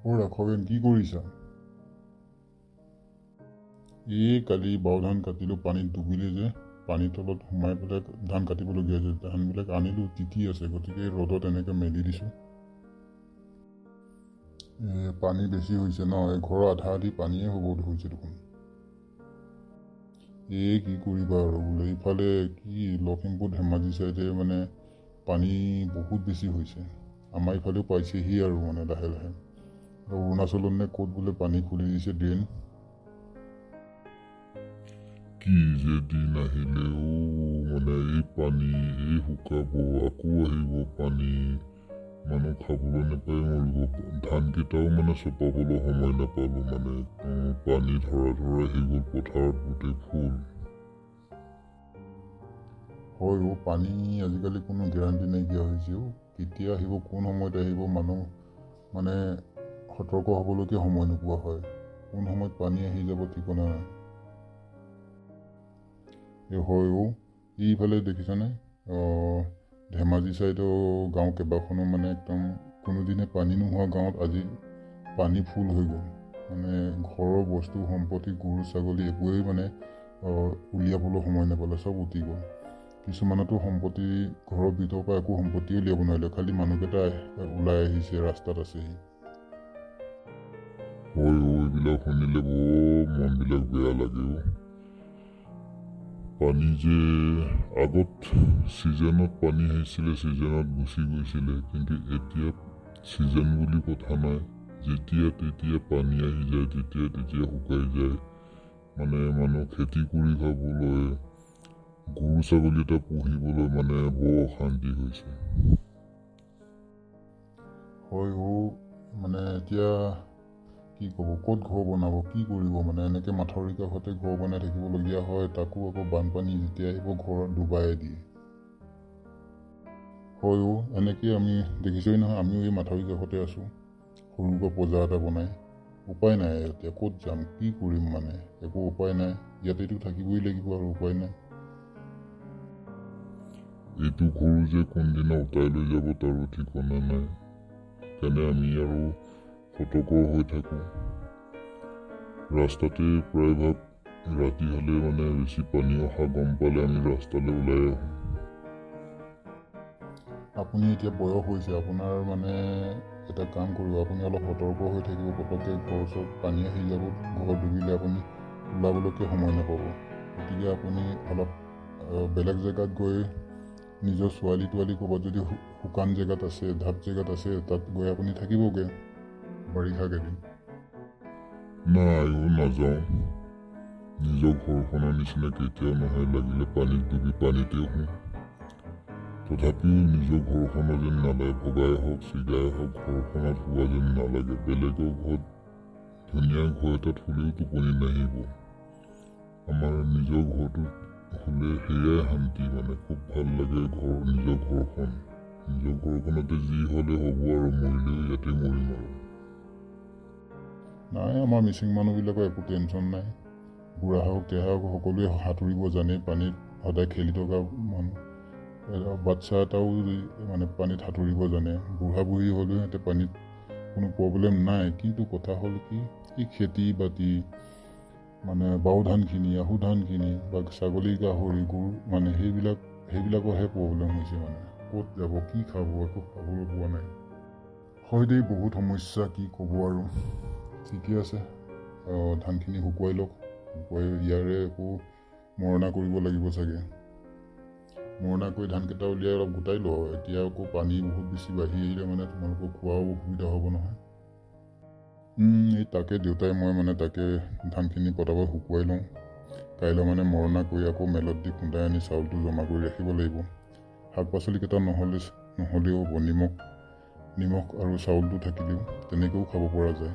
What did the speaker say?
ৰাখেন কি কৰিছা? এই কালি বাও ধান কাটিলোঁ, পানীত ডুবিলে যে, পানীৰ তলত সোমাই পেলাই ধান কাটিবলগীয়া হৈছে। ধানবিলাক আনিলোঁ, তিতি আছে, গতিকে ৰ'দত এনেকৈ মেলি দিছোঁ। পানী বেছি হৈছে ন, এই ঘৰৰ আধা আধি পানীয়ে হ'ব ধৰিছে দেখোন। কি কৰিবা আৰু বোলে, ইফালে কি লখিমপুৰ ধেমাজি চাইডে মানে পানী বহুত বেছি হৈছে। আমাৰ ইফালেও পাইছেহি আৰু মানে লাহে লাহে। অৰুণাচলত নে ক'ত বোলে পানী খুলি দিছে ড্ৰেইন। কি যে দিন আহিলেও মানে এই পানী শুকাব, আকৌ আহিব পানী, মানুহ খাবলৈ নাপায় মৰিব। ধানকেইটাও মানে চপাবলৈ সময় নাপালোঁ, মানে পানী ধৰা আহি গ'ল, পথাৰত গোটেই ফুল। হয় পানী আজিকালি কোনো গেৰাণ্টি নাইকিয়া হৈছে। কেতিয়া আহিব, কোন সময়ত আহিব, মানুহ মানে সতৰ্ক হ'বলৈকে সময় নোপোৱা হয়। কোন সময়ত পানী আহি যাব ঠিকনা নাই। এইফালে দেখিছানে, ধেমাজি চাইডৰ গাঁও কেইবাখনো মানে একদম কোনোদিনে পানী নোহোৱা গাঁৱত আজি পানী ফুল হৈ গ'ল। মানে ঘৰৰ বস্তু সম্পত্তি, গৰু ছাগলী একোৱেই মানে উলিয়াবলৈ সময় নাপালে, চব উটি গ'ল। কিছুমানতো সম্পত্তি ঘৰৰ ভিতৰৰ পৰা একো সম্পত্তিও উলিয়াব নোৱাৰিলে, খালি মানুহকেইটা ওলাই আহিছে, ৰাস্তাত আছেহি। এইবিলাক শুনিলে বৰ মনবিলাক বেয়া লাগে। পানী যে আগত ছিজনত পানী আহিছিলে, ছিজনত গুচি গৈছিলে, কিন্তু এতিয়া ছিজন বুলি কথা নাই। যেতিয়া তেতিয়া পানী আহি যায়, তেতিয়া তেতিয়া শুকাই যায়। মানে মানুহ খেতি কৰি খাবলৈ, গৰু ছাগলী এটা পুহিবলৈ মানে বৰ অশান্তি হৈছে। মানে এতিয়া কি ক'ব, ক'ত ঘৰ বনাব, কি কৰিব, মানে এনেকৈ মাথাউৰি কাষতে ঘৰ বনাই থাকিবলগীয়া হয়। তাকো আকৌ বানপানী যেতিয়া আহিব ঘৰত ডুবাই দিয়ে। এনেকৈ আমি দেখিছোঁই নহয়, আমিও এই মাথাউৰি কাষতে আছোঁ, সৰুকৈ পজা এটা বনাই। উপায় নাই, এতিয়া ক'ত যাম, কি কৰিম, মানে একো উপায় নাই। ইয়াতেতো থাকিবই লাগিব আৰু, উপায় নাই। এইটো ঘৰ যে কোনদিনা উটাই লৈ যাব তাৰো ঠিকনা নাই। সেইকাৰণে আমি আৰু সতৰ্ক হৈ থাকোঁ। ৰাস্তাতে প্ৰায়ভাগ ৰাতি হ'লে মানে বেছি পানী অহা গম পালে আমি ৰাস্তালৈ ওলাই আহোঁ। আপুনি এতিয়া বয়স হৈছে, আপোনাৰ মানে এটা কাম কৰিব, আপুনি অলপ সতৰ্ক হৈ থাকিব। পটককৈ ঘৰ ওচৰত পানী আহি যাব, ঘৰ ডুবিলে আপুনি ওলাবলৈকে সময় নাপাব। গতিকে আপুনি অলপ বেলেগ জেগাত গৈ নিজৰ ছোৱালী তোৱালী ক'ৰবাত যদি শুকান জেগাত আছে, ঢাপ জেগাত আছে, তাত গৈ আপুনি থাকিবগৈ বাৰিষা কেইদিন। নাযাওঁ, নিজৰ ঘৰখনৰ নিচিনা কেতিয়াও নহয়। লাগিলে পানীত ডুবি পানীতে শুওঁ, তথাপিও নিজৰ ঘৰখনৰ যেন নালাগে। ভগাই হওক চিগাই হওক, ঘৰখনত হোৱা যেন নালাগে। বেলেগৰ ঘৰত ধুনীয়া ঘৰ এটাত হ'লেও টোপনি নাহিব। আমাৰ নিজৰ ঘৰটোত হ'লে সেয়াই শান্তি, মানে খুব ভাল লাগে। নিজৰ ঘৰখনতে যি হ'লে হ'ব আৰু, মৰিলেও ইয়াতে মৰিম আৰু। নাই, আমাৰ মিচিং মানুহবিলাকৰ একো টেনশ্যন নাই। বুঢ়া হওক দেহা হওক সকলোৱে সাঁতুৰিব জানে, পানীত সদায় খেলি থকা মানুহ। বাচ্ছা এটাও মানে পানীত সাঁতুৰিব জানে। বুঢ়া বুঢ়ী হ'লেও সিহঁতে পানীত কোনো প্ৰব্লেম নাই। কিন্তু কথা হ'ল কি, এই খেতি বাতি মানে বাও ধানখিনি, আহু ধানখিনি বা ছাগলী গাহৰি গৰু, মানে সেইবিলাকৰহে প্ৰব্লেম হৈছে। মানে ক'ত যাব, কি খাব, একো খাবলৈ পোৱা নাই। দেই বহুত সমস্যা, কি ক'ব আৰু। ঠিকে আছে, ধানখিনি শুকুৱাই লওক। ইয়াৰে আকৌ মৰণা কৰিব লাগিব চাগে। মৰণা কৰি ধানকেইটা উলিয়াই অলপ গোটাই লওঁ। এতিয়া আকৌ পানী বহুত বেছি বাঢ়ি আহিলে মানে তোমালোকৰ খোৱাও অসুবিধা হ'ব নহয়। তাকে দেউতাই মই মানে তাকে ধানখিনি পটাপট শুকুৱাই লওঁ। কাইলৈ মানে মৰণা কৰি আকৌ মেলত দি খুন্দাই আনি চাউলটো জমা কৰি ৰাখিব লাগিব। শাক পাচলিকেইটা নহ'লেও হ'ব, নিমখ আৰু চাউলটো থাকিলেও তেনেকৈও খাব পৰা যায়।